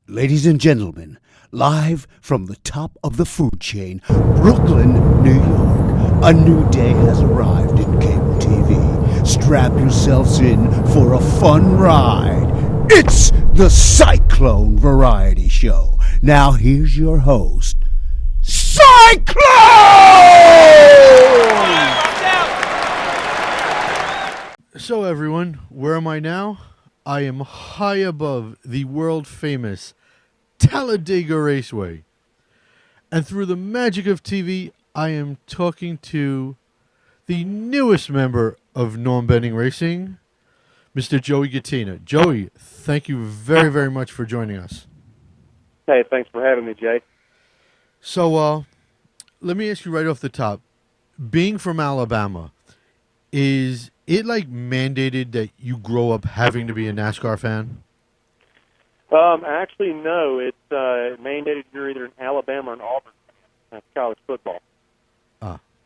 Ladies and gentlemen, live from the top of the food chain, Brooklyn, New York, a new day has arrived in cable TV. Strap yourselves in for a fun ride. It's the Cyclone Variety Show. Now here's your host, Cyclone! So everyone, where am I now? I am high above the world-famous Talladega Raceway. And through the magic of TV, I am talking to the newest member of Norm Bending Racing, Mr. Joey Gattina. Joey, thank you very, very much for joining us. Hey, thanks for having me, Jay. So, let me ask you right off the top. Being from Alabama, is it like mandated that you grow up having to be a NASCAR fan? Actually, no. It's mandated you're either in Alabama or in Auburn. That's college football.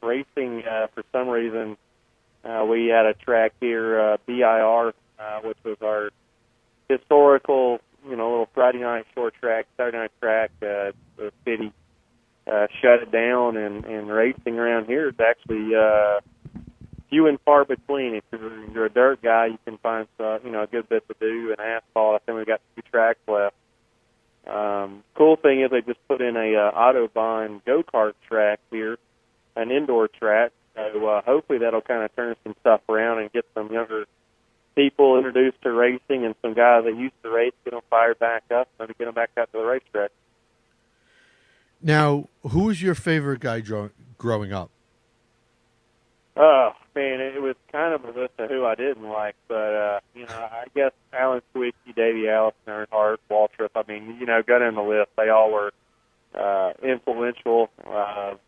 Racing, for some reason, we had a track here, BIR, which was our historical, little Friday night short track, Saturday night track. The city shut it down, and racing around here is actually few and far between. If you're a dirt guy, you can find a good bit to do. And asphalt, I think we've got 2 tracks left. Cool thing is they just put in a Autobahn go-kart track here, an indoor track. So hopefully that'll kind of turn some stuff around and get some younger people introduced to racing, and some guys that used to race, get them fired back up and get them back out to the racetrack. Now, who was your favorite guy growing up? Oh, man, it was kind of a list of who I didn't like, but, I guess Alan Swickey, Davey Allison, Earnhardt, Waltrip, go down the list. They all were influential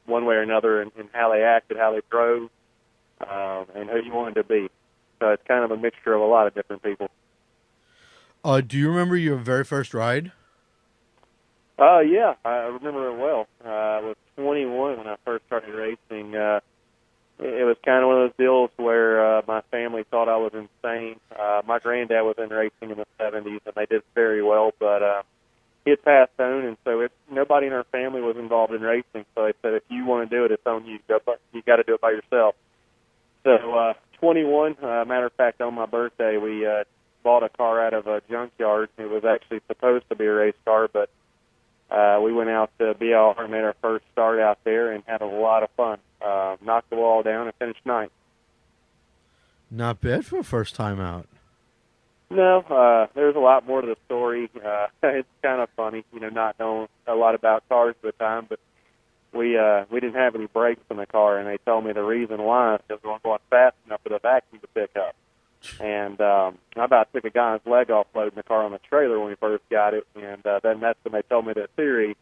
one way or another in how they acted, how they drove, and who you wanted to be. So it's kind of a mixture of a lot of different people. Do you remember your very first ride? Yeah, I remember it well. I was 21 when I first started racing. It was kind of one of those deals where my family thought I was insane. My granddad was in racing in the 70s, and they did very well, but he had passed on, and so nobody in our family was involved in racing. So they said, if you want to do it, it's on you. You got to do it by yourself. So 21, matter of fact, on my birthday, we bought a car out of a junkyard. It was actually supposed to be a race car, but we went out to BLR and made our first start out there and had a lot of fun. Knocked the wall down and finished ninth. Not bad for a first time out. No, there's a lot more to the story. It's kind of funny, not knowing a lot about cars at the time, but we didn't have any brakes in the car, and they told me the reason why is because we weren't going fast enough for the vacuum to pick up. And I about took a guy's leg off loading the car on the trailer when we first got it, and then that's when they told me the theory.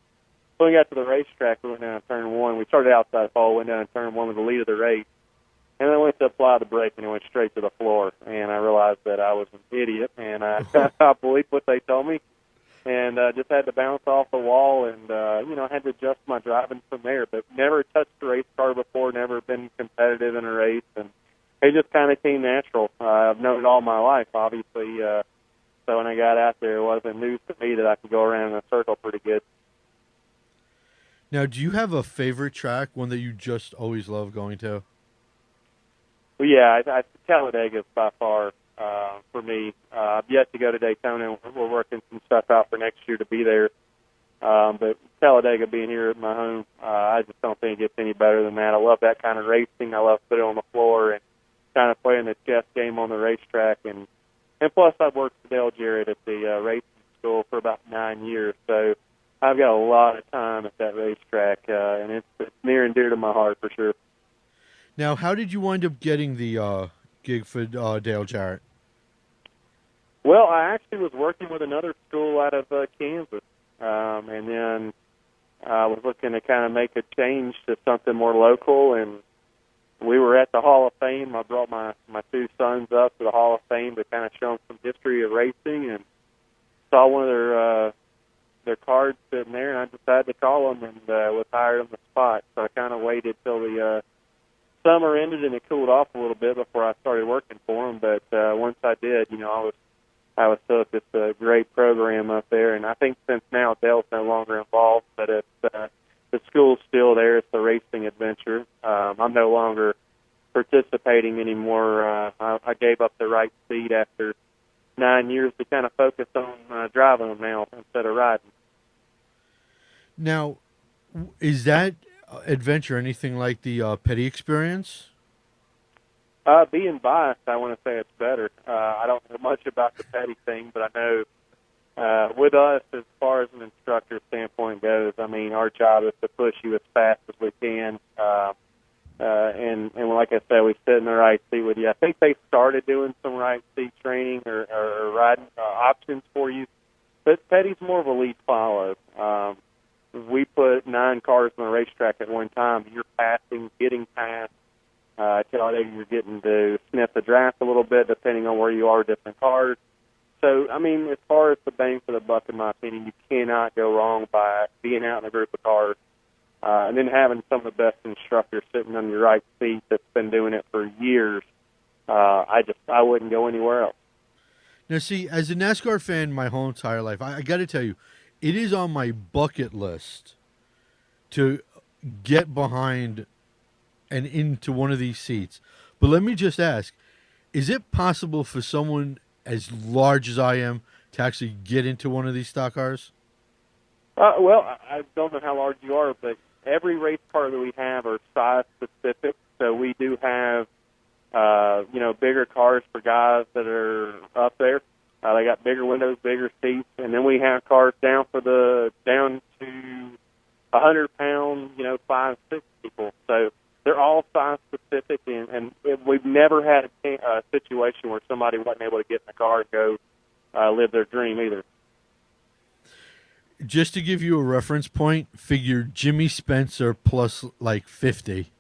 So we got to the racetrack, we went down to turn 1. We started outside the pole, went down to turn 1 with the lead of the race, and then went to apply the brake, and it went straight to the floor. And I realized that I was an idiot, and I believed what they told me, and just had to bounce off the wall, and I had to adjust my driving from there. But never touched a race car before, never been competitive in a race, and it just kind of came natural. I've known it all my life, obviously. So when I got out there, it wasn't news to me that I could go around in a circle pretty good. Now, do you have a favorite track, one that you just always love going to? Well, yeah, Talladega is by far for me. I've yet to go to Daytona. We're working some stuff out for next year to be there. But Talladega being here at my home, I just don't think it gets any better than that. I love that kind of racing. I love putting it on the floor and kind of playing the chess game on the racetrack. And plus, I've worked with Dale Jarrett at the racing school for about 9 years. So I've got a lot of time at that racetrack, and it's near and dear to my heart for sure. Now, how did you wind up getting the gig for Dale Jarrett? Well, I actually was working with another school out of Kansas, and then I was looking to kind of make a change to something more local, and we were at the Hall of Fame. I brought my 2 sons up to the Hall of Fame to kind of show them some history of racing, and saw one of their cards sitting there, and I decided to call them and was hired on the spot. So I kind of waited till the summer ended and it cooled off a little bit before I started working for them. But once I did, I was I was hooked. It's a great program up there, and I think since now Dale's no longer involved, but the school's still there. It's a racing adventure. I'm no longer participating anymore. I gave up the right seat after 9 years to kind of focus on driving them now instead of riding. Now, is that adventure anything like the Petty experience? Being biased, I want to say it's better. I don't know much about the Petty thing, but I know with us, as far as an instructor standpoint goes, I mean, our job is to push you as fast as we can. And like I said, we sit in the right seat with you. I think they started doing some right seat training or riding options for you, but Petty's more of a lead follow. We put 9 cars on the racetrack at one time. You're passing, getting past. Talladega, you're getting to sniff the draft a little bit, depending on where you are, different cars. So, I mean, as far as the bang for the buck, in my opinion, you cannot go wrong by being out in a group of cars and then having some of the best instructors sitting on your right seat that's been doing it for years. I wouldn't go anywhere else. Now, see, as a NASCAR fan my whole entire life, I got to tell you, it is on my bucket list to get behind and into one of these seats. But let me just ask, is it possible for someone as large as I am to actually get into one of these stock cars? Well, I don't know how large you are, but every race car that we have are size specific. So we do have, bigger cars for guys that are up there. They got bigger windows, bigger seats, and then we have cars down to 100-pound, 5, 6 people. So they're all size specific, and we've never had a situation where somebody wasn't able to get in the car and go live their dream either. Just to give you a reference point, figure Jimmy Spencer plus like 50.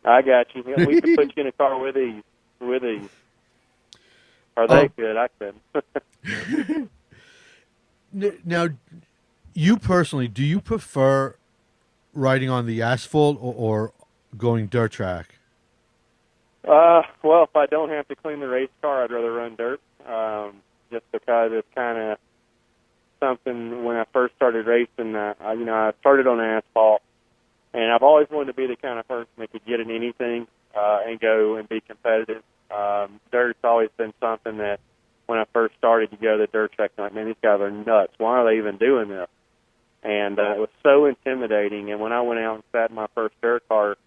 I got you. We could put you in a car with these. Or they could. I couldn't. Now, you personally, do you prefer riding on the asphalt or going dirt track? Well, if I don't have to clean the race car, I'd rather run dirt. Just because it's kind of something. When I first started racing, I started on asphalt, and I've always wanted to be the kind of person that could get in anything and go and be competitive. Dirt's always been something that when I first started, you go to the dirt track, and like, man, these guys are nuts. Why are they even doing this? And it was so intimidating. And when I went out and sat in my first dirt car,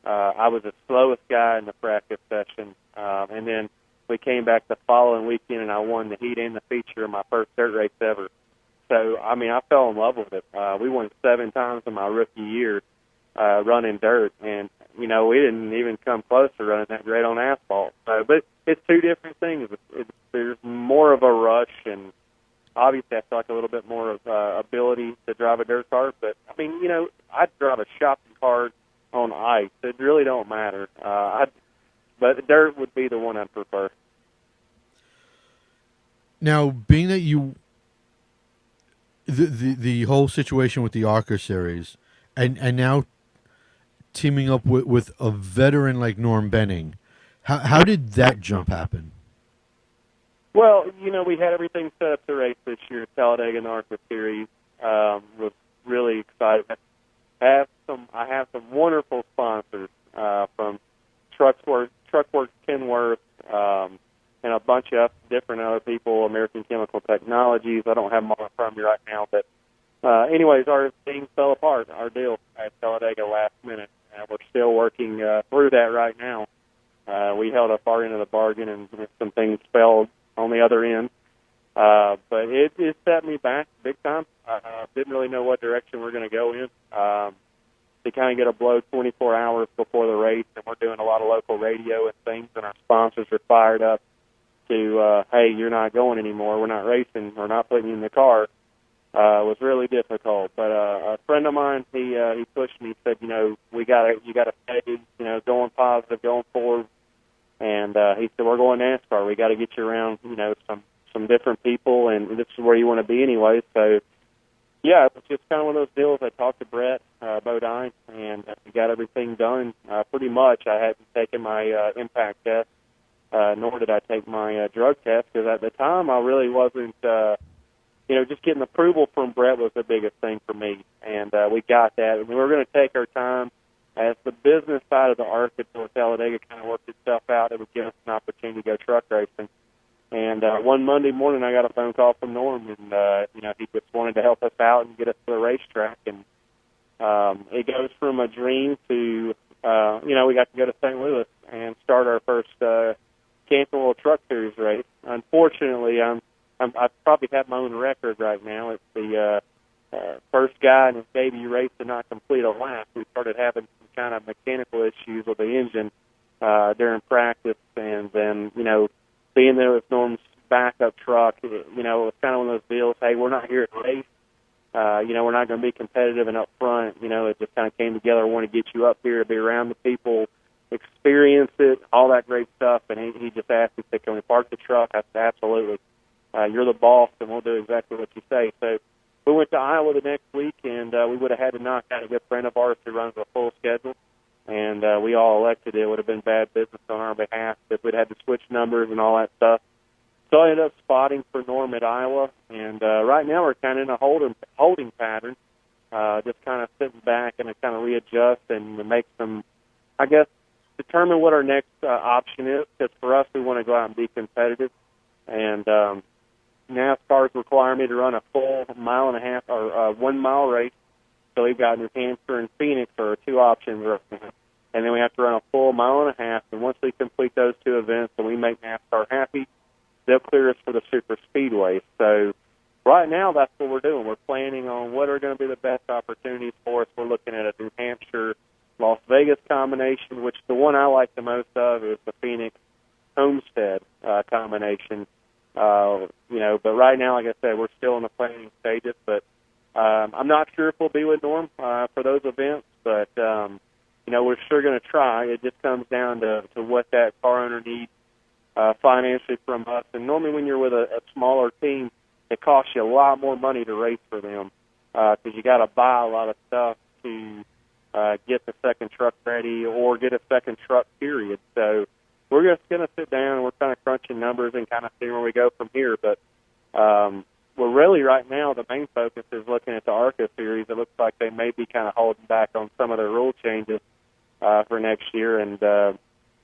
I was the slowest guy in the practice session. And then we came back the following weekend, and I won the heat and the feature in my first dirt race ever. So, I mean, I fell in love with it. We won 7 times in my rookie year running dirt. And, we didn't even come close to running that great on asphalt. But it's 2 different things. There's more of a rush, and obviously I feel like a little bit more of ability to drive a dirt car. But, I mean, I'd drive a shopping cart on ice. It really don't matter. But dirt would be the one I'd prefer. Now, being that the whole situation with the ARCA series, and now teaming up with a veteran like Norm Benning, how did that jump happen? Well, we had everything set up to race this year. Talladega and ARCA series was really excited. I have some wonderful sponsors from Truckworks Kenworth, and a bunch of different other people, American Chemical Technologies. I don't have them all in front of me right now, but anyways, our thing fell apart, our deal at Talladega last minute. We're still working through that right now. We held up our end of the bargain, and some things fell on the other end. But it set me back big time. Didn't really know what direction we're going to go in. To kind of get a blow 24 hours before the race, and we're doing a lot of local radio and things, and our sponsors are fired up to, hey, you're not going anymore. We're not racing. We're not putting you in the car. Was really difficult. But a friend of mine, he pushed me. He said, you got to stay, going positive, going forward. And he said, we're going NASCAR. We got to get you around, some different people, and this is where you want to be anyway. So, yeah, it was just kind of one of those deals. I talked to Brett Bodine, and we got everything done pretty much. I hadn't taken my impact test nor did I take my drug test, because at the time I really wasn't, just getting approval from Brett was the biggest thing for me. And we got that. And we were going to take our time. As the business side of the ARCA for Talladega kind of worked itself out, it would give us an opportunity to go truck racing. And one Monday morning, I got a phone call from Norm, and he just wanted to help us out and get us to the racetrack. And it goes from a dream to, we got to go to St. Louis and start our first Camping World Truck Series race. Unfortunately, I probably have my own record right now. It's the first guy in his debut race to not complete a lap. We started having some kind of mechanical issues with the engine during practice, and then, being there with Norm's backup truck, it was kind of one of those deals, hey, we're not here to race. We're not going to be competitive and up front. It just kind of came together. I want to get you up here to be around the people, experience it, all that great stuff. And he just asked me, said, can we park the truck? I said, absolutely. You're the boss, and we'll do exactly what you say. So we went to Iowa the next week, and we would have had to knock out a good friend of ours who runs a full schedule. And we all elected it. It would have been bad business on our behalf if we'd had to switch numbers and all that stuff. So I ended up spotting for Norm at Iowa, and right now we're kind of in a holding pattern, just kind of sitting back and kind of readjust and make some, determine what our next option is, because for us, we want to go out and be competitive. And NASCAR's require me to run a full 1.5 mile or 1 mile race. So we've got New Hampshire and Phoenix are our two options right now. And then we have to run a full 1.5 miles. And once we complete those two events and we make NASCAR happy, they'll clear us for the super speedway. So right now, that's what we're doing. We're planning on what are going to be the best opportunities for us. We're looking at a New Hampshire, Las Vegas combination, which the one I like the most of is the Phoenix Homestead combination. But right now, like I said, we're still in the planning stages. But I'm not sure if we'll be with Norm for those events. But we're sure going to try. It just comes down to what that car owner needs financially from us. And normally when you're with a smaller team, it costs you a lot more money to race for them because you got to buy a lot of stuff to get the second truck ready or get a second truck, period. So we're just going to sit down and we're kind of crunching numbers and kind of see where we go from here. But we're really right now, the main focus is looking at the ARCA series. It looks like they may be kind of holding back on some of their rule changes for next year. And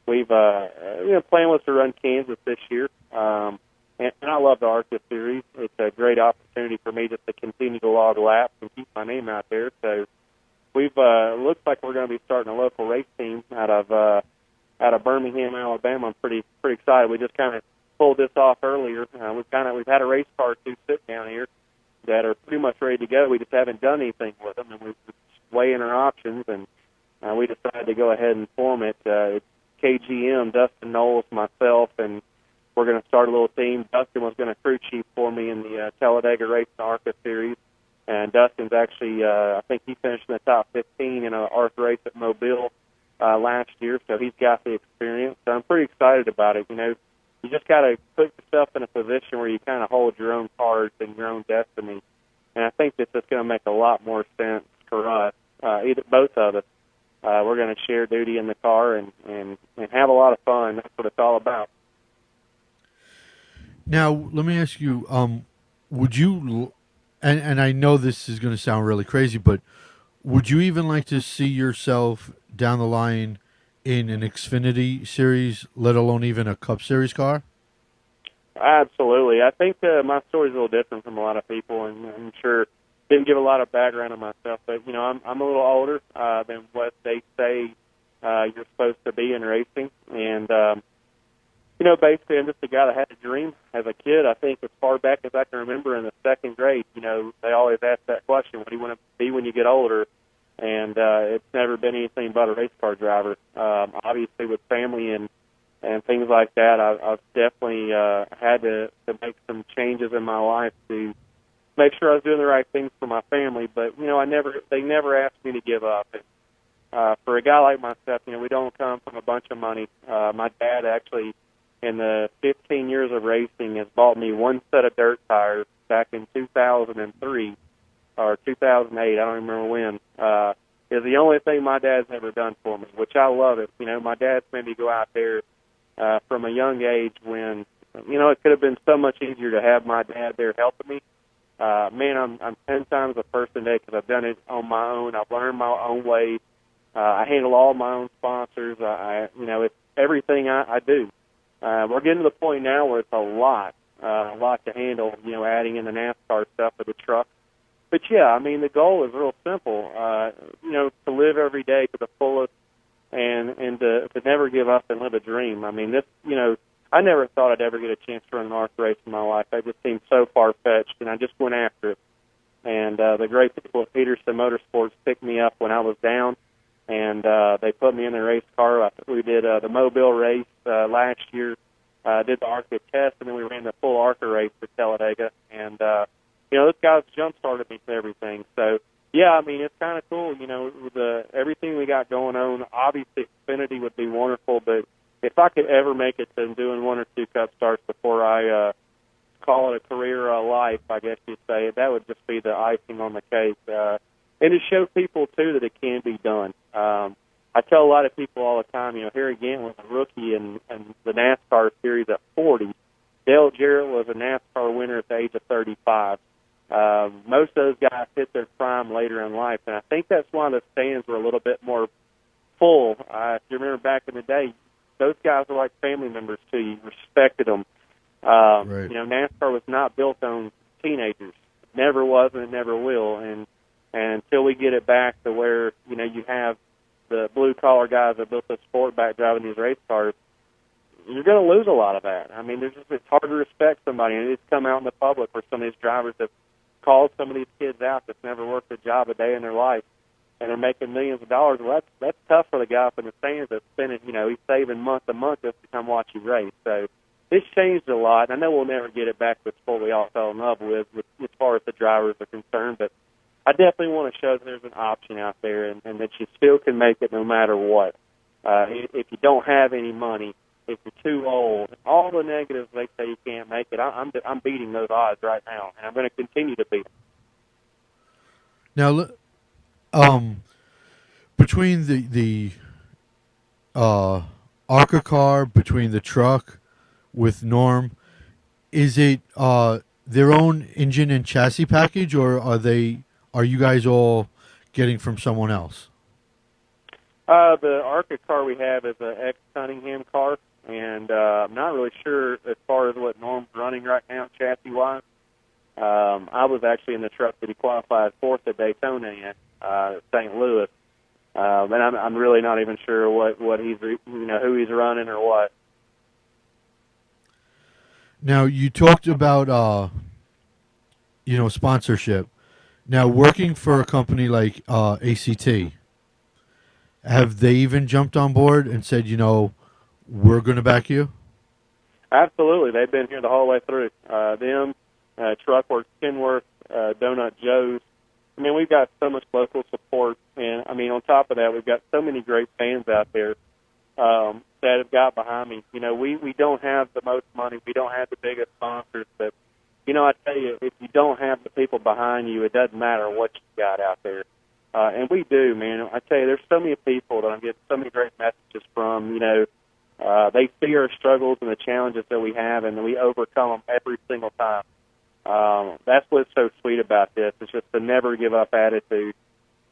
we've, plan was to run Kansas this year. And I love the ARCA series. It's a great opportunity for me just to continue to log laps and keep my name out there. So we've, looks like we're going to be starting a local race team out of Birmingham, Alabama. I'm pretty excited. We just kind of pulled this off earlier. We've had a race car or two sit down here that are pretty much ready to go. We just haven't done anything with them, and we're weighing our options, and we decided to go ahead and form it. It's KGM, Dustin Knowles, myself, and we're going to start a little team. Dustin was going to crew chief for me in the Talladega Race ARCA series, and Dustin's actually, I think he finished in the top 15 in an ARCA race at Mobile last year, so he's got the experience. So I'm pretty excited about it. You just got to put yourself in a position where you kind of hold your own cards and your own destiny, and I think this is going to make a lot more sense for us, both of us. We're going to share duty in the car and have a lot of fun. That's what it's all about. Now, let me ask you, would you, and I know this is going to sound really crazy, but would you even like to see yourself down the line in an Xfinity series, let alone even a Cup Series car? Absolutely. I think my story's a little different from a lot of people, and I'm sure didn't give a lot of background on myself, but, I'm a little older than what they say you're supposed to be in racing, and basically I'm just a guy that had a dream as a kid. I think as far back as I can remember in the second grade, they always ask that question, what do you want to be when you get older? And it's never been anything but a race car driver. Obviously with family and things like that, I've definitely had to make some changes in my life to make sure I was doing the right things for my family. But, they never asked me to give up. And, for a guy like myself, we don't come from a bunch of money. My dad actually, in the 15 years of racing, has bought me one set of dirt tires back in 2003 or 2008. I don't remember when. Is the only thing my dad's ever done for me, which I love it. My dad's made me go out there from a young age when, it could have been so much easier to have my dad there helping me. Man, I'm 10 times a person today because I've done it on my own. I've learned my own ways. I handle all my own sponsors. It's everything I do. We're getting to the point now where it's a lot to handle, adding in the NASCAR stuff with the truck. But yeah, I mean, the goal is real simple, to live every day to the fullest and to never give up and live a dream. I mean, I never thought I'd ever get a chance to run an ARC race in my life. It just seemed so far-fetched, and I just went after it. And the great people at Peterson Motorsports picked me up when I was down, and they put me in their race car. We did the Mobile race last year, did the ARCA test, and then we ran the full ARCA race for Talladega. And, those guys jump-started me for everything. So, yeah, I mean, it's kind of cool, with everything we got going on. Obviously, Xfinity would be wonderful, but if I could ever make it to doing one or two Cup starts before I call it a career life, I guess you'd say, that would just be the icing on the cake. And to show people, too, that it can be done. I tell a lot of people all the time, Harry Gant was a rookie in the NASCAR series at 40. Dale Jarrett was a NASCAR winner at the age of 35. Most of those guys hit their prime later in life, and I think that's why the stands were a little bit more full. If you remember back in the day, those guys were like family members to you. You respected them. Right. NASCAR was not built on teenagers. Never was and it never will. And until we get it back to where, you have the blue-collar guys that built the sport back driving these race cars, you're going to lose a lot of that. I mean, it's hard to respect somebody, and it's come out in the public where some of these drivers have called some of these kids out that's never worked a job a day in their life, and they're making millions of dollars. Well, that's tough for the guy up in the stands that's spending, he's saving month to month just to come watch you race. So it's changed a lot. I know we'll never get it back to the sport we all fell in love with as far as the drivers are concerned, but I definitely want to show that there's an option out there and that you still can make it no matter what. If you don't have any money, if you're too old, all the negatives they say you can't make it, I'm beating those odds right now, and I'm going to continue to beat them. Now, between the ARCA car, between the truck with Norm, is it their own engine and chassis package, or are you guys all getting from someone else? The ARCA car we have is an ex-Cunningham car, and I'm not really sure as far as what Norm's running right now chassis-wise. I was actually in the truck that he qualified fourth at Daytona in St. Louis, and I'm really not even sure what he's who he's running or what. Now you talked about sponsorship. Now working for a company like ACT, have they even jumped on board and said, we're going to back you? Absolutely, they've been here the whole way through. Them. Truckworks, Kenworth, Donut Joe's. I mean, we've got so much local support, and I mean, on top of that, we've got so many great fans out there that have got behind me. We don't have the most money, we don't have the biggest sponsors, but I tell you, if you don't have the people behind you, it doesn't matter what you got out there. And we do, man. I tell you, there's so many people that I'm getting so many great messages from. They see our struggles and the challenges that we have, and we overcome them every single time. That's what's so sweet about this. It's just a never give up attitude.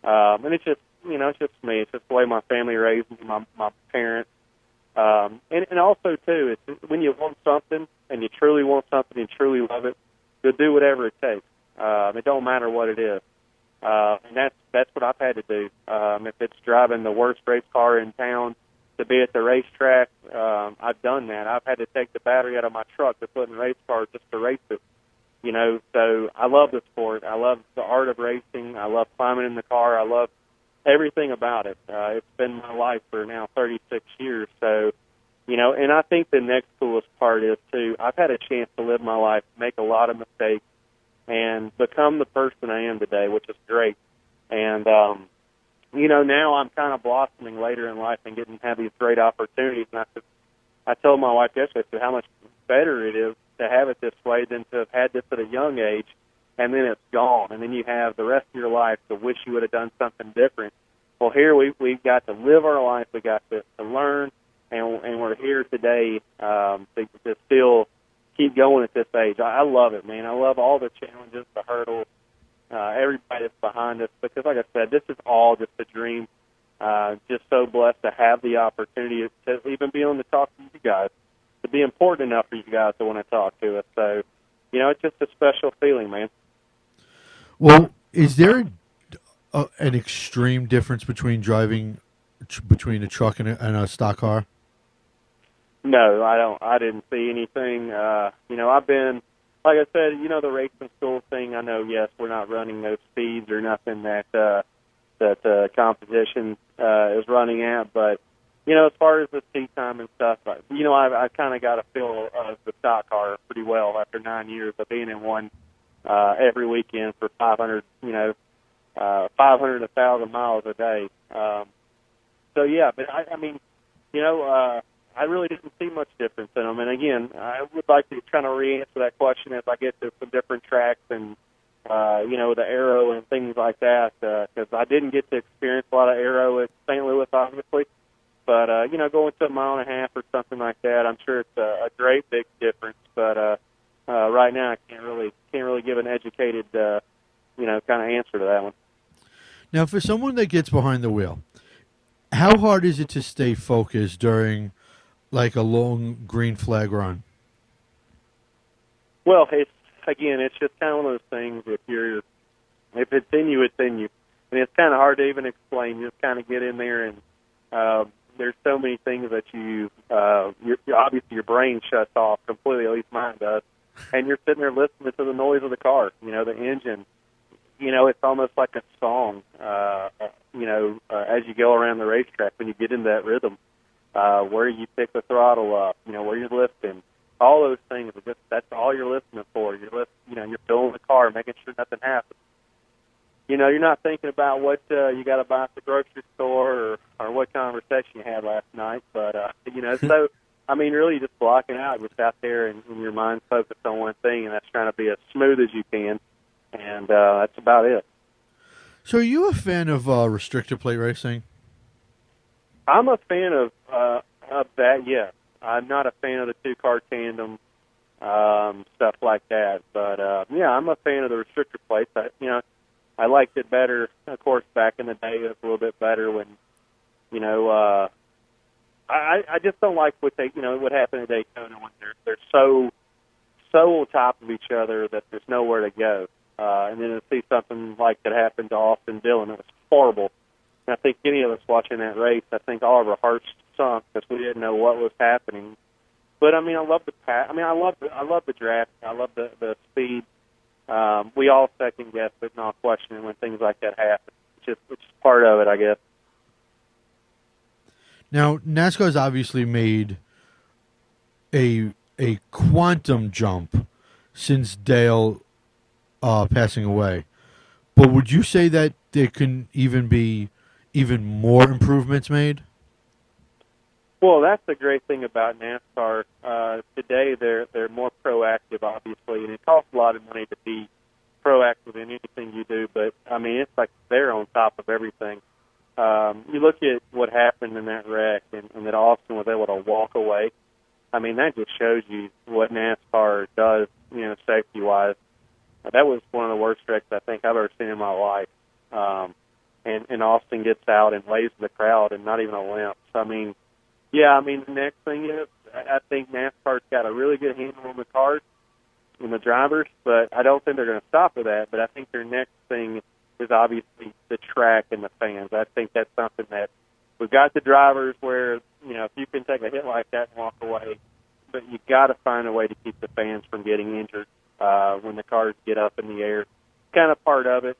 And it's just, it's just me. It's just the way my family raised me, my parents. And also too, it's when you want something and you truly want something and truly love it, you'll do whatever it takes. It don't matter what it is. And that's what I've had to do. If it's driving the worst race car in town to be at the racetrack, I've done that. I've had to take the battery out of my truck to put in race cars just to race it. So I love the sport. I love the art of racing. I love climbing in the car. I love everything about it. It's been my life for now 36 years. So, and I think the next coolest part is, too, I've had a chance to live my life, make a lot of mistakes, and become the person I am today, which is great. And, now I'm kind of blossoming later in life and have these great opportunities. And I told my wife yesterday how much better it is to have it this way than to have had this at a young age, and then it's gone, and then you have the rest of your life to wish you would have done something different. Well, here we've got to live our life. We got to learn, and we're here today to still keep going at this age. I love it, man. I love all the challenges, the hurdles, everybody that's behind us, because like I said, this is all just a dream. Just so blessed to have the opportunity to even be on the talk to you guys, to be important enough for you guys to want to talk to us. So, it's just a special feeling, man. Well, is there an extreme difference between driving between a truck and a stock car? No, I don't. I didn't see anything. I've been, like I said, the racing school thing. I know, yes, we're not running those speeds or nothing that competition is running at, but as far as the seat time and stuff, I kind of got a feel of the stock car pretty well after 9 years of being in one every weekend for 500, 500 to 1,000 miles a day. So yeah, but I really didn't see much difference in them. And again, I would like to kind of re-answer that question as I get to some different tracks and the aero and things like that, because I didn't get to experience a lot of aero at St. Louis, obviously. But, going to a mile and a half or something like that, I'm sure it's a great big difference. But right now I can't really give an educated, kind of answer to that one. Now, for someone that gets behind the wheel, how hard is it to stay focused during, like, a long green flag run? Well, it's just kind of one of those things. If it's in you, it's in you, and it's kind of hard to even explain. You just kind of get in there, and there's so many things that obviously your brain shuts off completely. At least mine does, and you're sitting there listening to the noise of the car. The engine. It's almost like a song. As you go around the racetrack, when you get into that rhythm, where you pick the throttle up, where you're lifting. All those things, that's all you're listening for. You're filling the car, making sure nothing happens. You're not thinking about what you got to buy at the grocery store or what conversation you had last night. But, so, really just blocking out, just out there and your mind's focused on one thing, and that's trying to be as smooth as you can. And that's about it. So are you a fan of restrictor plate racing? I'm a fan of that, yes. I'm not a fan of the two-car tandem, stuff like that. But, I'm a fan of the restrictor plates. I liked it better, of course, back in the day. It was a little bit better when, I just don't like what happened at Daytona when they're so on top of each other that there's nowhere to go. And then to see something like that happen to Austin Dillon, it was horrible. And I think any of us watching that race, I think all of our hearts sunk because we didn't know what was happening. But I love the I love the draft. I love the speed. We all second guess it, not questioning when things like that happen. It's just part of it, I guess. Now, NASCAR's obviously made a quantum jump since Dale passing away. But would you say that there can even be even more improvements made? Well, that's the great thing about NASCAR. Today, they're more proactive, obviously, and it costs a lot of money to be proactive in anything you do. But it's like they're on top of everything. You look at what happened in that wreck, and that Austin was able to walk away. That just shows you what NASCAR does, safety-wise. That was one of the worst wrecks I think I've ever seen in my life. And Austin gets out and waves to the crowd and not even a limp. So, the next thing is I think NASCAR's got a really good handle on the cars and the drivers, but I don't think they're going to stop with that. But I think their next thing is obviously the track and the fans. I think that's something that we've got the drivers where, if you can take a hit like that and walk away, but you got to find a way to keep the fans from getting injured when the cars get up in the air. Kind of part of it,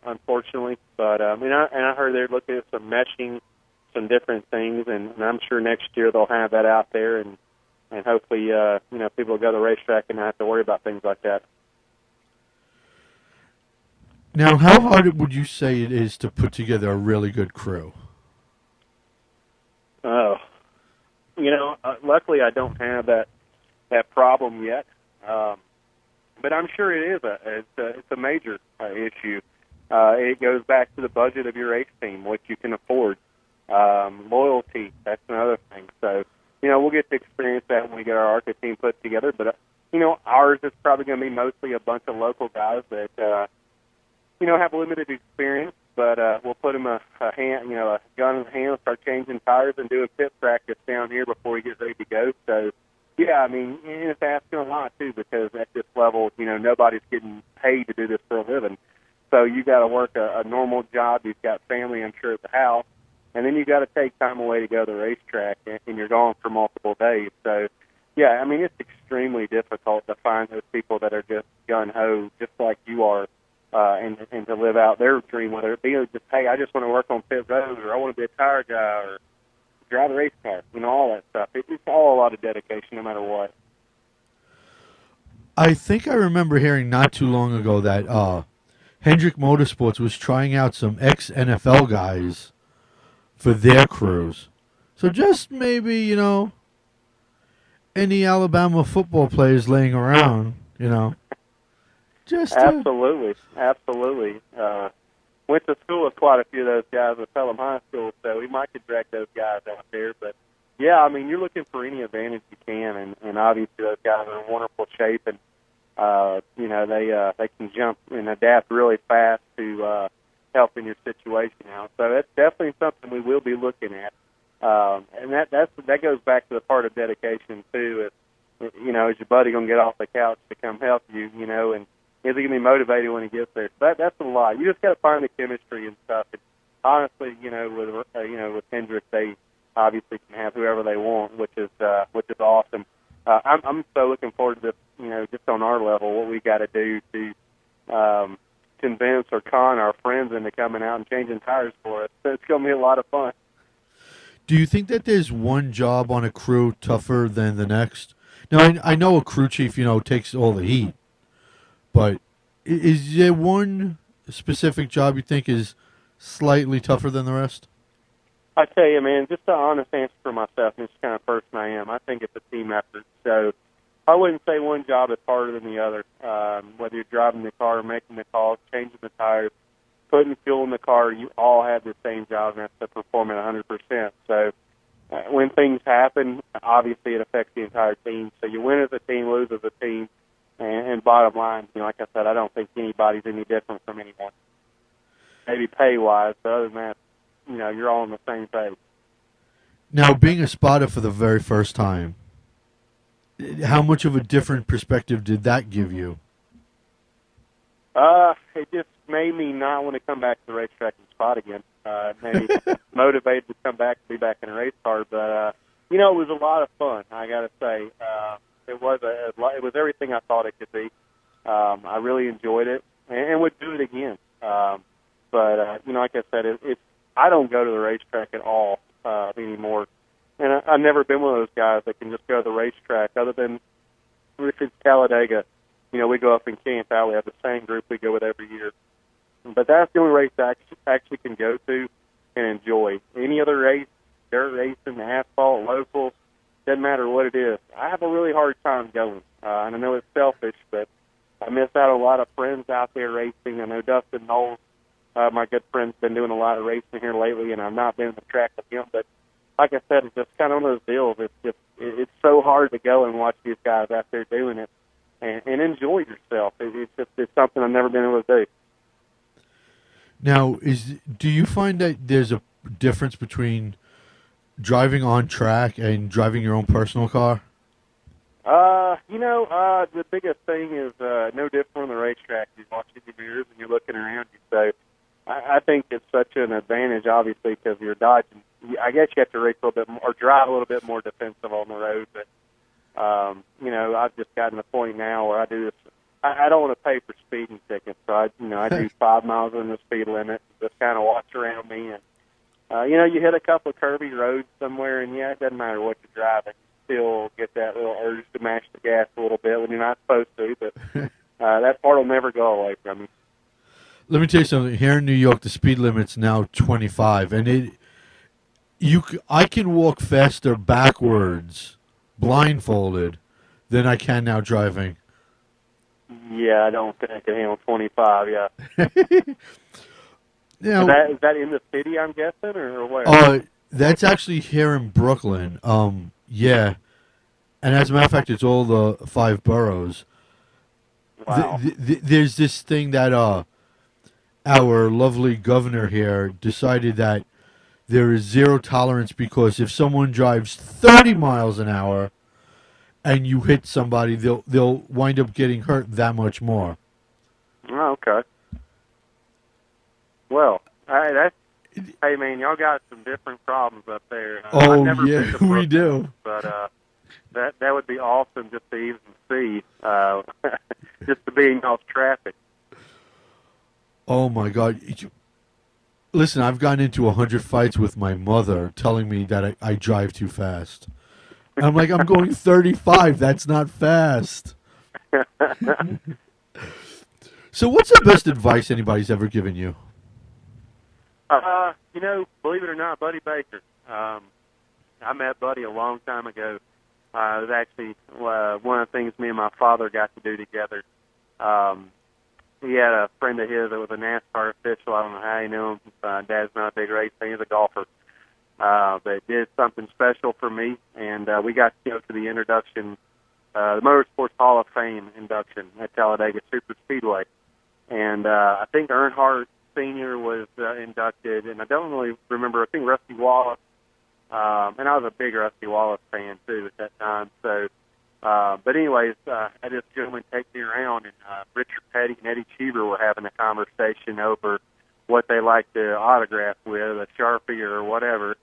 unfortunately. But I heard they're looking at some meshing, some different things, and I'm sure next year they'll have that out there, and hopefully, people will go to the racetrack and not have to worry about things like that. Now, how hard would you say it is to put together a really good crew? Oh, luckily I don't have that problem yet. But I'm sure it is it's a major issue. It goes back to the budget of your race team, what you can afford. Loyalty, that's another thing. So, a team put together. But ours is probably going to be mostly a bunch of local guys that have limited experience. But we'll put them a gun in the hand, start changing tires, and doing pit practice down here before we get ready to go. So, yeah, I mean, it's asking a lot too, because at this level, nobody's getting paid to do this for a living. So you got to work a normal job. You've got family, I'm sure, at the house, and then you got to take time away to go to the racetrack, and you're gone for multiple days. So, yeah, I mean, it's extremely difficult to find those people that are just gun-ho, just like you are, and to live out their dream, whether it be just, hey, I just want to work on pit road, or I want to be a tire guy, or drive a race car, all that stuff. It's all a lot of dedication, no matter what. I think I remember hearing not too long ago that Hendrick Motorsports was trying out some ex-NFL guys for their crews. So just maybe, any Alabama football players laying around, just Absolutely. Went to school with quite a few of those guys at Pelham High School, so we might could drag those guys out there. But, yeah, I mean, you're looking for any advantage you can, and obviously those guys are in wonderful shape, and they can jump and adapt really fast to helping your situation out. So that's definitely something we will be looking at. And that goes back to the part of dedication too. Is is your buddy going to get off the couch to come help you? And is he going to be motivated when he gets there? So that's a lot. You just got to find the chemistry and stuff. And honestly, with Hendrick, they obviously can have whoever they want, which is awesome. I'm so looking forward to this, just on our level, what we got to do to convince or con our friends into coming out and changing tires for us. So it's going to be a lot of fun. Do you think that there's one job on a crew tougher than the next? Now, I know a crew chief, takes all the heat, but is there one specific job you think is slightly tougher than the rest? I tell you, man, just an honest answer for myself, and it's the kind of person I am. I think it's a team effort. So I wouldn't say one job is harder than the other. Whether you're driving the car, making the calls, changing the tires, putting fuel in the car, you all have the same job, and that's to perform at 100%. So when things happen, obviously it affects the entire team. So you win as a team, lose as a team, and bottom line, like I said, I don't think anybody's any different from anyone. Maybe pay-wise, but other than that, you're all on the same page. Now, being a spotter for the very first time, how much of a different perspective did that give you? It just made me not want to come back to the racetrack and spot again. Maybe motivated to come back and be back in a race car, but it was a lot of fun. I got to say, it was everything I thought it could be. I really enjoyed it and would do it again. But like I said, I don't go to the racetrack at all anymore, and I've never been one of those guys that can just go to the racetrack. Other than if it's Talladega, we go up and camp out. We have the same group we go with every year. But that's the only race I actually can go to and enjoy. Any other race, dirt racing, asphalt, local, doesn't matter what it is. I have a really hard time going. And I know it's selfish, but I miss out on a lot of friends out there racing. I know Dustin Knowles, my good friend's been doing a lot of racing here lately, and I've not been on the track with him. But like I said, it's just kind of one of those deals. It's so hard to go and watch these guys out there doing it and enjoy yourself. It's something I've never been able to do. Now, do you find that there's a difference between driving on track and driving your own personal car? The biggest thing is no different on the racetrack. You're watching your mirrors and you're looking around you. So I think it's such an advantage, obviously, because you're dodging. I guess you have to race a little bit more, or drive a little bit more defensive on the road. But I've just gotten to the point now where I do this. I don't want to pay for speeding tickets, so I do 5 miles in the speed limit. Just kind of watch around me, and you hit a couple of curvy roads somewhere, and it doesn't matter what you're driving, you still get that little urge to mash the gas a little bit when you're not supposed to. But that part will never go away from you. Let me tell you something. Here in New York, the speed limit's now 25, and I can walk faster backwards, blindfolded, than I can now driving. Yeah, I don't think I can handle 25, yeah. Now, is that in the city, I'm guessing, or where? That's actually here in Brooklyn. Yeah. And as a matter of fact, it's all the 5 boroughs. Wow. There's this thing that our lovely governor here decided that there is zero tolerance because if someone drives 30 miles an hour and you hit somebody, they'll wind up getting hurt that much more. Oh, okay. Well, hey man, y'all got some different problems up there. I've Oh never yeah, been to we Brooklyn, do. but that would be awesome just to even see, just to be in y'all's traffic. Oh my God! Listen, I've gotten into 100 fights with my mother, telling me that I drive too fast. And I'm like, I'm going 35. That's not fast. So, what's the best advice anybody's ever given you? Believe it or not, Buddy Baker. I met Buddy a long time ago. It was actually one of the things me and my father got to do together. He had a friend of his that was a NASCAR official. I don't know how he knew him. Dad's not a big race fan. He's a golfer. But it did something special for me, and we got to go to the introduction, the Motorsports Hall of Fame induction at Talladega Super Speedway. And I think Earnhardt Sr. was inducted, and I don't really remember. I think Rusty Wallace, and I was a big Rusty Wallace fan, too, at that time. So, but anyways, I had this gentleman take me around, and Richard Petty and Eddie Cheever were having a conversation over what they like to autograph with, a Sharpie or whatever.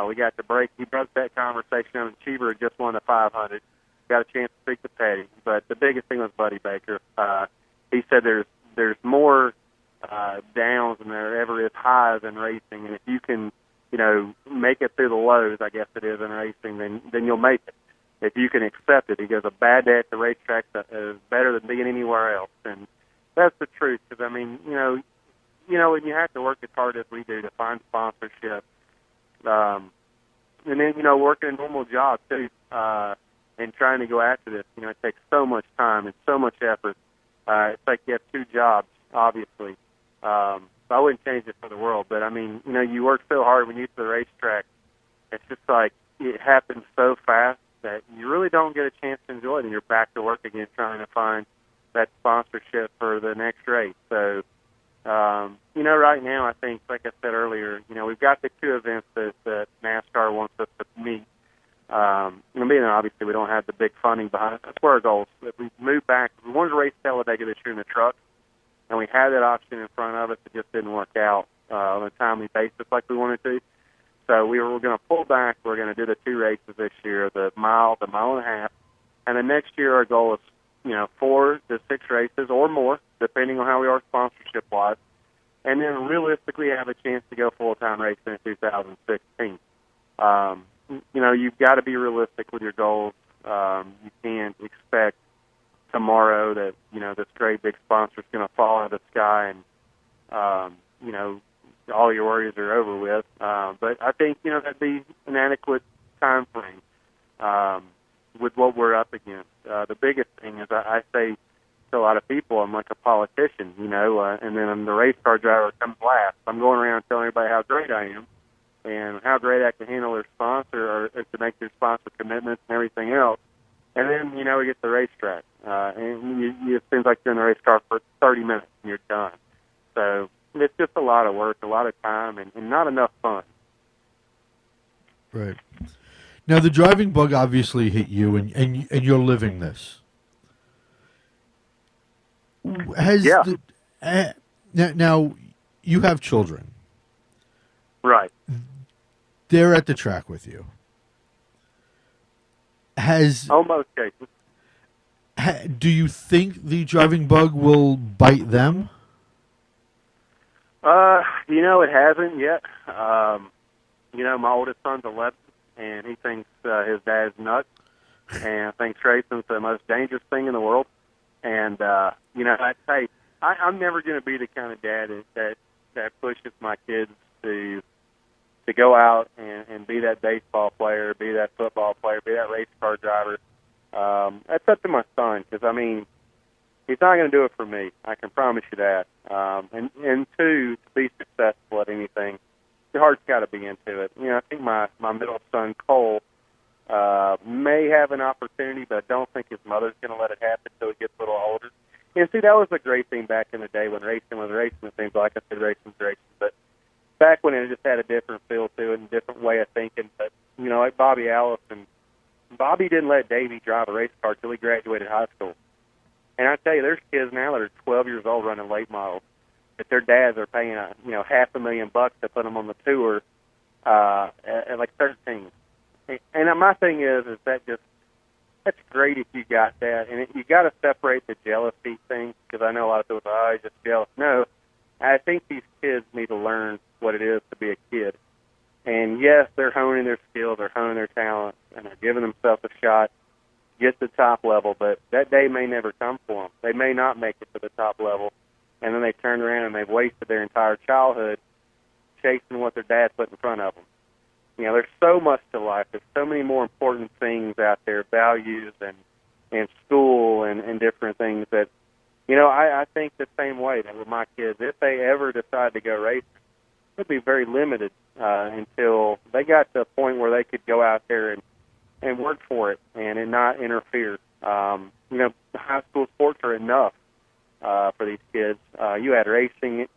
We got to break. He broke that conversation, and Cheever had just won the 500. Got a chance to speak to Petty. But the biggest thing was Buddy Baker. He said there's more downs than there ever is highs in racing, and if you can, make it through the lows, I guess it is in racing, then you'll make it. If you can accept it, he goes, a bad day at the racetrack is better than being anywhere else, and that's the truth. Because when you have to work as hard as we do to find sponsorship, and then working a normal job too, and trying to go after this, it takes so much time and so much effort. It's like you have 2 jobs, obviously. So I wouldn't change it for the world, but you work so hard when you get to the racetrack. It's just like it happens so fast that you really don't get a chance to enjoy it, and you're back to work again trying to find that sponsorship for the next race. So, right now I think, like I said earlier, we've got the 2 events that NASCAR wants us to meet. Being obviously we don't have the big funding behind it. That's where our goal is. If we move back, if we wanted to race Talladega this year in the truck, and we had that option in front of us, it just didn't work out on a timely basis like we wanted to. So we were going to pull back. We're going to do the 2 races this year, the mile and a half. And then next year our goal is, 4 to 6 races or more, depending on how we are sponsorship-wise. And then realistically have a chance to go full-time racing in 2016. You've got to be realistic with your goals. You can't expect tomorrow that, this great big sponsor is going to fall out of the sky and, all your worries are over with. But I think, that'd be an adequate time frame with what we're up against. The biggest thing is I say to a lot of people, I'm like a politician, and then I'm the race car driver comes last. I'm going around telling everybody how great I am and how great I can handle their sponsor or to make their sponsor commitments and everything else. And then, we get to the racetrack. And it seems like you're in the race car for 30 minutes and you're done. So it's just a lot of work, a lot of time, and not enough fun. Right. Now, the driving bug obviously hit you, and you're living this. Now, you have children. Right. They're at the track with you. Almost cases. Do you think the driving bug will bite them? It hasn't yet. My oldest son's 11, and he thinks his dad's nuts, and thinks racing's the most dangerous thing in the world. And, I'd say I'm never going to be the kind of dad that pushes my kids to go out and be that baseball player, be that football player, be that race car driver. That's up to my son, because, he's not going to do it for me. I can promise you that. And 2, to be successful at anything, your heart's got to be into it. I think my middle son, Cole, may have an opportunity jealousy, but I don't think his mother's going to let it happen until he gets a little older. And see, that was the great thing back in the day when racing was racing. It seems like I said racing's racing, but back when it just had a different feel to it and a different way of thinking. But, you know, like Bobby Allison, Bobby didn't let Davey drive a race car till he graduated high school. And I tell you, there's kids now that are 12 years old running late models that their dads are paying, $500,000 to put them on the tour at like 13. And my thing is that's great if you got that. And you got to separate the jealousy thing, because I know a lot of people say, oh, he's just jealous. No, I think these kids need to learn what it is to be a kid. And yes, they're honing their skills, they're honing their talent, and they're giving themselves a shot, get to the top level, but that day may never come for them. They may not make it to the top level, and then they turn around and they've wasted their entire childhood chasing what their dad put in front of them. You know, there's so much to life. There's so many more important things out there, values and school and different things that, you know, I think the same way that with my kids, if they ever decide to go racing, it'll be very limited until they got to a point where they could go out there and work for it and not interfere. High school sports are enough for these kids. You add racing,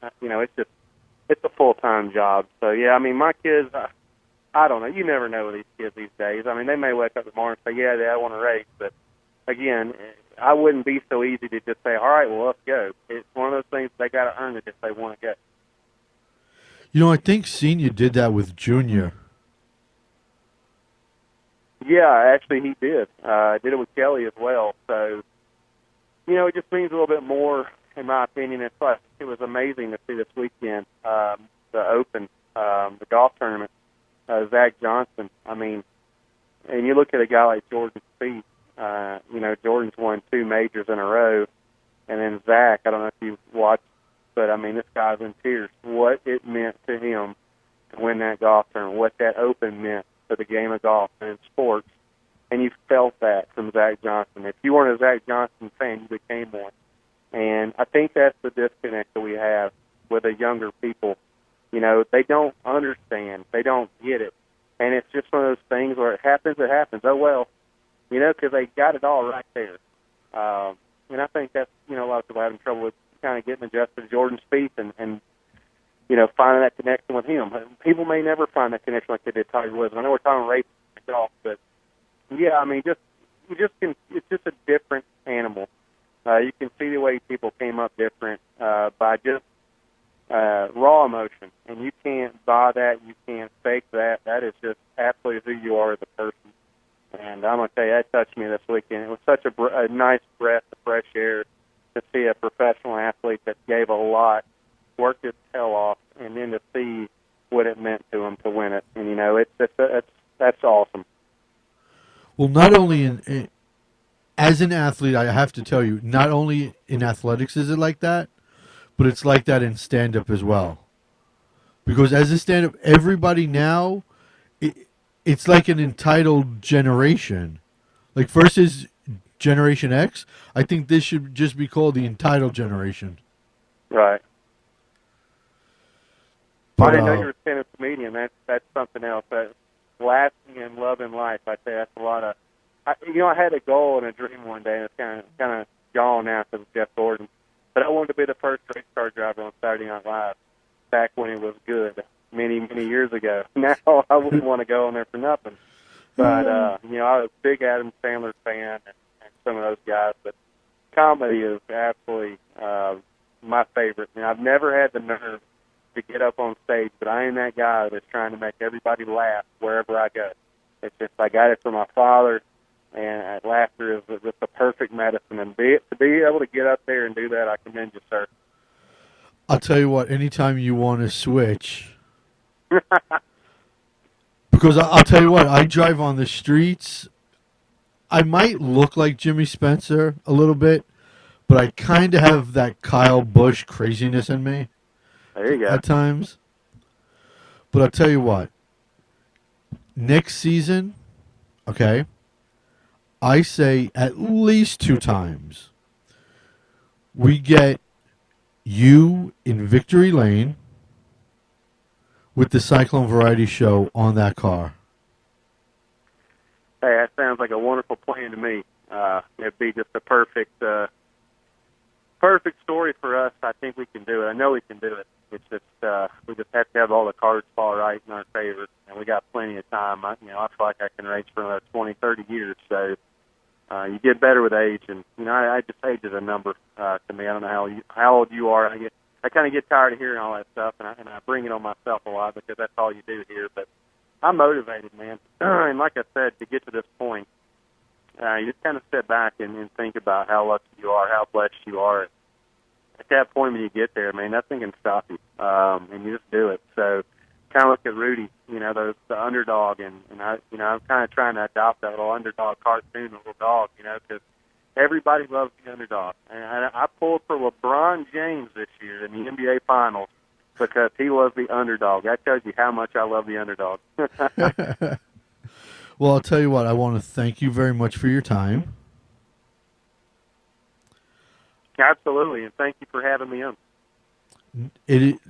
it's a full-time job. So, yeah, I mean, my kids, I don't know. You never know with these kids these days. I mean, they may wake up tomorrow and say, yeah, I want to race. But, again, I wouldn't be so easy to just say, all right, well, let's go. It's one of those things they got to earn it if they want to go. You know, I think Senior did that with Junior. Yeah, actually he did. Did it with Kelly as well. So, you know, it just means a little bit more, in my opinion. It's like, it was amazing to see this weekend, the Open, the golf tournament, Zach Johnson. I mean, and you look at a guy like Jordan Spieth, Jordan's won 2 majors in a row, and then Zach, I don't know if you watched, but, I mean, this guy's in tears. What it meant to him to win that golf tournament, what that Open meant to the game of golf and in sports, and you felt that from Zach Johnson. If you weren't a Zach Johnson fan, you became one. And I think that's the disconnect that we have with the younger people. You know, they don't understand. They don't get it. And it's just one of those things where it happens. Oh, well, because they got it all right there. And I think that's, a lot of people having trouble with kind of getting adjusted to Jordan Spieth and finding that connection with him. People may never find that connection like they did Tiger Woods. I know we're talking race and golf, but yeah, I mean, it's just a different animal. You can see the way people came up different by just raw emotion, and you can't buy that, you can't fake that. That is just absolutely who you are as a person. And I'm going to tell you, that touched me this weekend. It was such a nice breath of fresh air to see a professional athlete that gave a lot, worked his tail off, and then to see what it meant to him to win it. And, that's awesome. Well, not only as an athlete, I have to tell you, not only in athletics is it like that, but it's like that in stand-up as well. Because as a stand-up, everybody now, it's like an entitled generation. Like first is Generation X. I think this should just be called the entitled generation. Right. But, I didn't know you were a stand-up comedian. That's something else. Lasting and loving life. I say that's a lot of. I had a goal and a dream one day, and it's kind of gone now because of Jeff Gordon. But I wanted to be the first race car driver on Saturday Night Live back when it was good, many, many years ago. Now I wouldn't want to go on there for nothing. But I was a big Adam Sandler fan and some of those guys. But comedy is absolutely my favorite. And I've never had the nerve to get up on stage, but I am that guy that's trying to make everybody laugh wherever I go. It's just I got it from my father, and laughter is just the perfect medicine. And to be able to get up there and do that, I commend you, sir. I'll tell you what, anytime you want to switch, because I'll tell you what, I drive on the streets. I might look like Jimmy Spencer a little bit, but I kind of have that Kyle Busch craziness in me. There you go. At times. But I'll tell you what. Next season, okay, I say at least 2 times we get you in Victory Lane with the Cyclone Variety Show on that car. Hey, that sounds like a wonderful plan to me. it'd be just a perfect story for us. I think we can do it. I know we can do it. It's just we just have to have all the cards fall right in our favor, and we got plenty of time. I feel like I can race for another 20, 30 years. So you get better with age, and I just age is a number to me. I don't know how old you are. I kind of get tired of hearing all that stuff, and I bring it on myself a lot because that's all you do here. But I'm motivated, man. And like I said, to get to this point, you just kind of sit back and think about how lucky you are, how blessed you are. At that point when you get there, man, nothing can stop you, and you just do it. So kind of look at Rudy, the underdog, and I'm kind of trying to adopt that little underdog cartoon, the little dog, because everybody loves the underdog. And I pulled for LeBron James this year in the NBA Finals because he was the underdog. That tells you how much I love the underdog. Well, I'll tell you what, I want to thank you very much for your time. Absolutely, and thank you for having me on.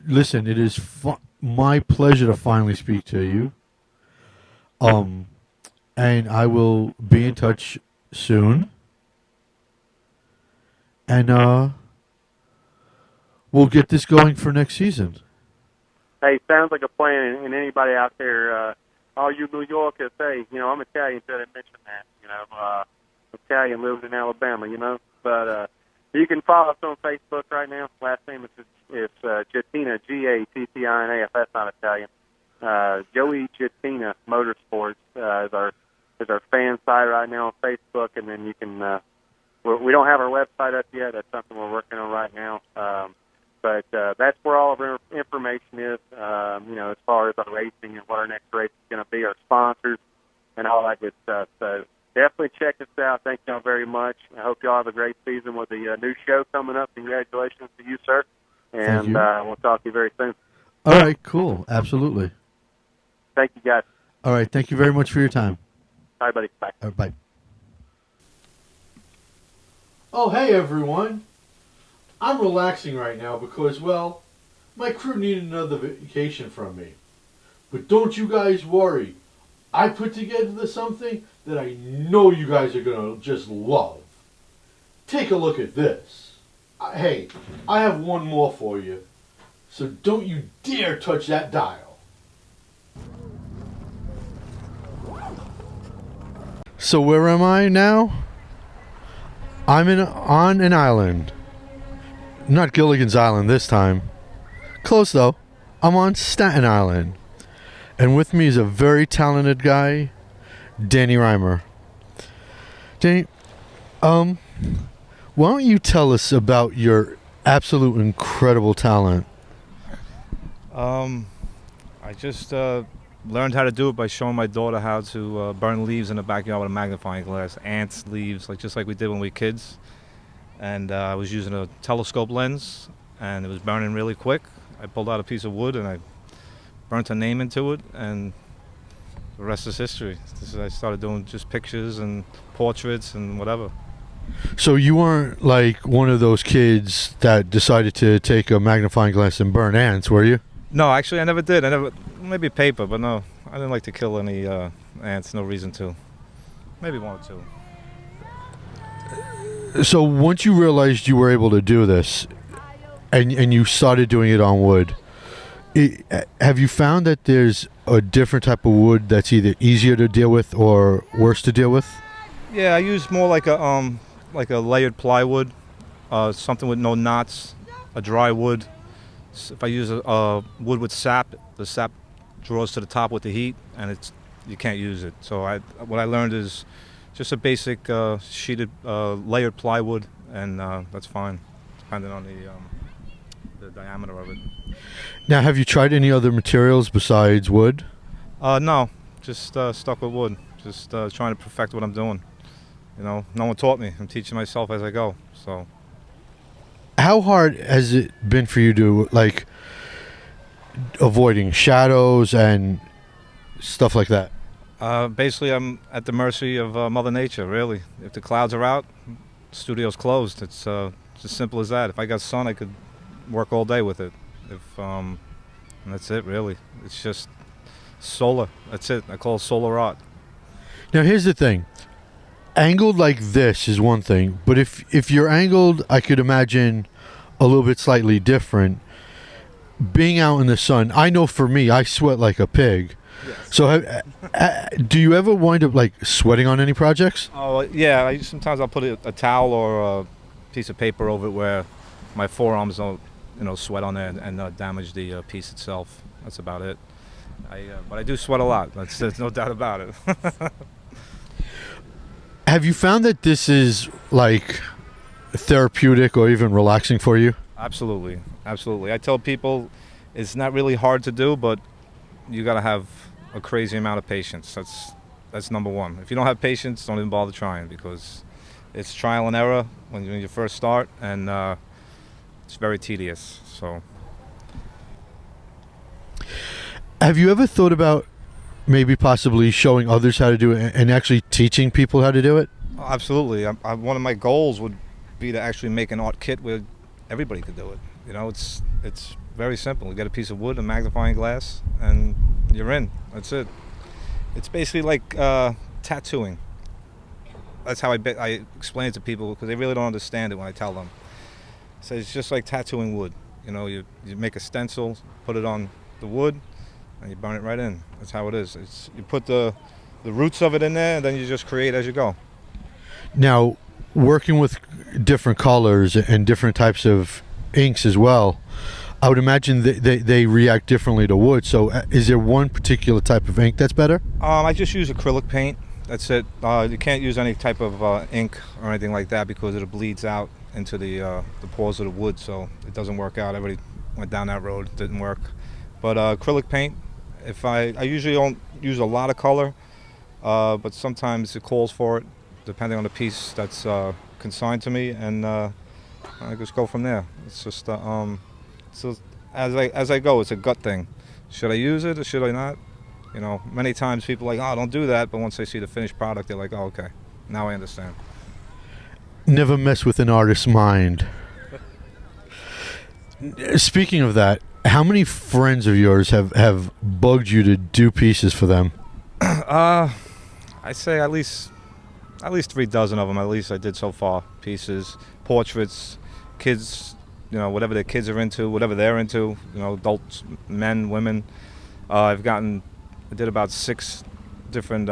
Listen, it is my pleasure to finally speak to you. And I will be in touch soon. And we'll get this going for next season. Hey, sounds like a plan. And anybody out there, all you New Yorkers, hey, I'm Italian, so I didn't mention that. Italian, lives in Alabama, but you can follow us on Facebook right now. Last name is Gattina, Gattina, if that's not Italian. Joey Gattina Motorsports is our fan site right now on Facebook, and then you can. We don't have our website up yet. That's something we're working on right now. But that's where all of our information is. As far as our racing and what our next race is going to be, our sponsors, and all that good stuff. So definitely check us out. Thank y'all very much. I hope y'all have a great season with the new show coming up. Congratulations to you, sir. And we'll talk to you very soon. All right, cool. Absolutely. Thank you, guys. All right, thank you very much for your time. All right, buddy. Bye. All right, bye. Oh, hey, everyone. I'm relaxing right now because, well, my crew needed another vacation from me. But don't you guys worry. I put together something that I know you guys are going to just love. Take a look at this. Hey, I have one more for you. So don't you dare touch that dial. So where am I now? I'm on an island. Not Gilligan's Island this time. Close though. I'm on Staten Island. And with me is a very talented guy, Danny Reimer. Danny, why don't you tell us about your absolute incredible talent? I just learned how to do it by showing my daughter how to burn leaves in the backyard with a magnifying glass, ants, leaves, just like we did when we were kids. And I was using a telescope lens, and it was burning really quick. I pulled out a piece of wood and I burnt her name into it, and the rest is history. I started doing just pictures and portraits and whatever. So you weren't like one of those kids that decided to take a magnifying glass and burn ants, were you? No, actually I never did. Maybe paper, but no. I didn't like to kill any ants, no reason to. Maybe one or two. So once you realized you were able to do this, and you started doing it on wood, have you found that there's a different type of wood that's either easier to deal with or worse to deal with? Yeah, I use more like a layered plywood, something with no knots, a dry wood. If I use a wood with sap, the sap draws to the top with the heat, and you can't use it. So what I learned is just a basic sheeted layered plywood, and that's fine, depending on the diameter of it. Now, have you tried any other materials besides wood? No, just stuck with wood. Just trying to perfect what I'm doing. No one taught me. I'm teaching myself as I go. So, how hard has it been for you to avoiding shadows and stuff like that? Basically, I'm at the mercy of Mother Nature. Really, if the clouds are out, studio's closed. It's as simple as that. If I got sun, I could work all day with it. And that's it. Really, it's just solar. That's it. I call it solar art. Now, here's the thing. angled like this is one thing, but if you're angled, I could imagine a little bit slightly different. Being out in the sun, I know for me, I sweat like a pig. Yes. So, do you ever wind up like sweating on any projects? Oh yeah, sometimes I'll put a towel or a piece of paper over it where my forearms don't, sweat on there and damage the piece itself. That's about it. But I do sweat a lot. There's no doubt about it. Have you found that this is like therapeutic or even relaxing for you? Absolutely, absolutely. I tell people it's not really hard to do, but you got to have a crazy amount of patience. That's number one. If you don't have patience, don't even bother trying, because it's trial and error when you first start, and it's very tedious. So, have you ever thought about maybe possibly showing others how to do it and actually teaching people how to do it? absolutely. One of my goals would be to actually make an art kit where everybody could do it. It's very simple. You get a piece of wood, a magnifying glass, and you're in. That's it. It's basically like tattooing. That's how I explain it to people, because they really don't understand it when I tell them. So it's just like tattooing wood. You make a stencil, put it on the wood, and you burn it right in. That's how it is. You put the roots of it in there, and then you just create as you go. Now, working with different colors and different types of inks as well, I would imagine they react differently to wood. So is there one particular type of ink that's better? I just use acrylic paint. That's it. You can't use any type of ink or anything like that, because it bleeds out into the pores of the wood, so it doesn't work out. Everybody went down that road, didn't work. But acrylic paint, if I usually don't use a lot of color, but sometimes it calls for it, depending on the piece that's consigned to me, and I just go from there. It's just so as I go, it's a gut thing. Should I use it or should I not? Many times people are like, oh, don't do that, but once they see the finished product, they're like, oh, okay, now I understand. Never mess with an artist's mind. Speaking of that, how many friends of yours have bugged you to do pieces for them? I'd say at least 3 dozen of them, at least I did so far. Pieces, portraits, kids, whatever their kids are into, whatever they're into, adults, men, women. I did about 6 different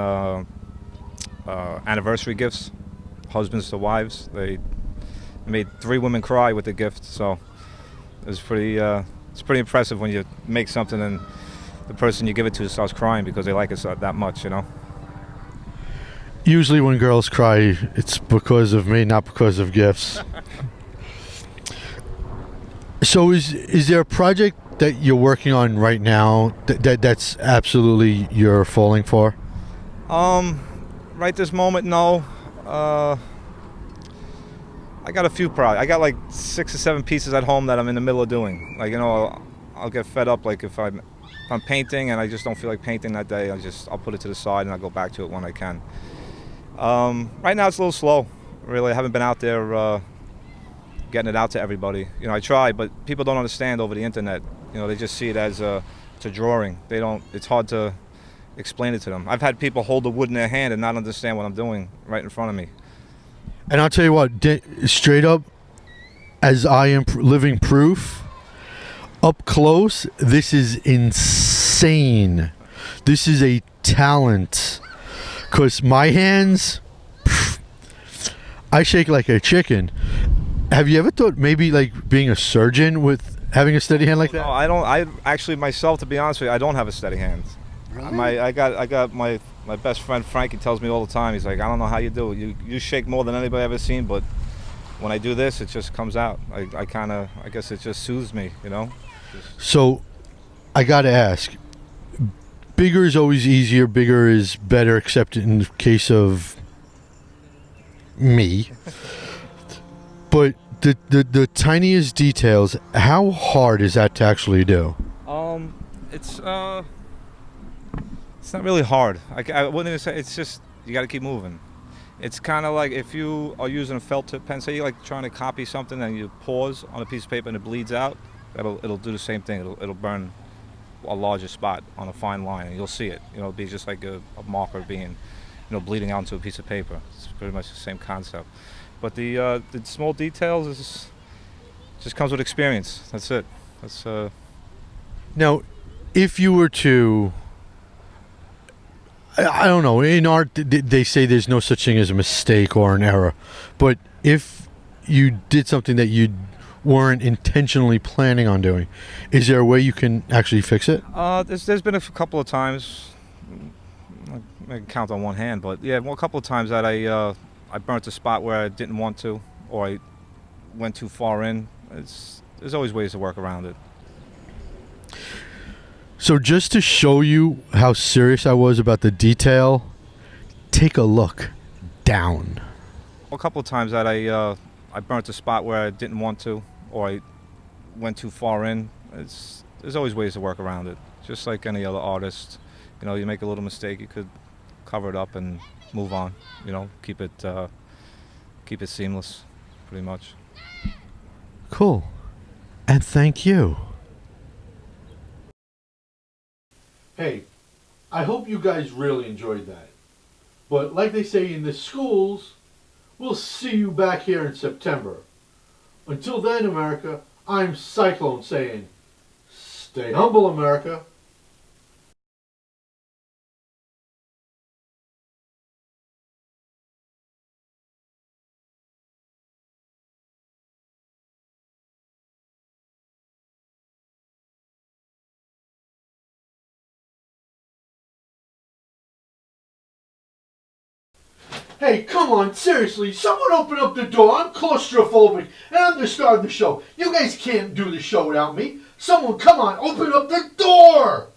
anniversary gifts, husbands to wives. They made 3 women cry with the gift, so it's pretty impressive when you make something and the person you give it to starts crying because they like it that much, Usually when girls cry, it's because of me, not because of gifts. So is there a project that you're working on right now that's absolutely you're falling for? Right this moment, no. I got a few projects. I got like 6 or 7 pieces at home that I'm in the middle of doing. Like, I'll get fed up. Like if I'm painting and I just don't feel like painting that day, I'll put it to the side and I'll go back to it when I can. Right now it's a little slow. Really, I haven't been out there getting it out to everybody. I try, but people don't understand over the internet. They just see it as it's a drawing. They don't. It's hard to explain it to them. I've had people hold the wood in their hand and not understand what I'm doing right in front of me. And I'll tell you what, straight up, as I am living proof, up close, this is insane. This is a talent. Because my hands, I shake like a chicken. Have you ever thought maybe like being a surgeon with having a steady hand like that? No, I don't. I actually myself, to be honest with you, I don't have a steady hand. Really? I got my best friend Frankie tells me all the time. He's like, I don't know how you do it. You shake more than anybody I've ever seen, but when I do this, it just comes out. I guess it just soothes me, So, I gotta ask. Bigger is always easier. Bigger is better, except in the case of me. But the tiniest details, how hard is that to actually do? It's not really hard. I wouldn't even say. It's just you got to keep moving. It's kind of like if you are using a felt tip pen, say you're like trying to copy something and you pause on a piece of paper and it bleeds out. It'll do the same thing. It'll burn a larger spot on a fine line and you'll see it. It'll be just like a marker being bleeding out into a piece of paper. It's pretty much the same concept. But the small details is just comes with experience. That's it. That's Now, if you were to, I don't know, in art they say there's no such thing as a mistake or an error, but if you did something that you weren't intentionally planning on doing, is there a way you can actually fix it? there's been a couple of times. I can count on one hand, but yeah, a couple of times that I burnt a spot where I didn't want to, or I went too far in. There's always ways to work around it. So just to show you how serious I was about the detail, take a look down. A couple of times that I burnt a spot where I didn't want to, or I went too far in. There's always ways to work around it. Just like any other artist, you make a little mistake, you could cover it up and move on. Keep it seamless, pretty much. Cool. And thank you. Hey, I hope you guys really enjoyed that. But like they say in the schools, we'll see you back here in September. Until then, America, I'm Cyclone saying, stay humble, America. Hey, come on, seriously, someone open up the door. I'm claustrophobic, and I'm the star of the show. You guys can't do the show without me. Someone, come on, open up the door!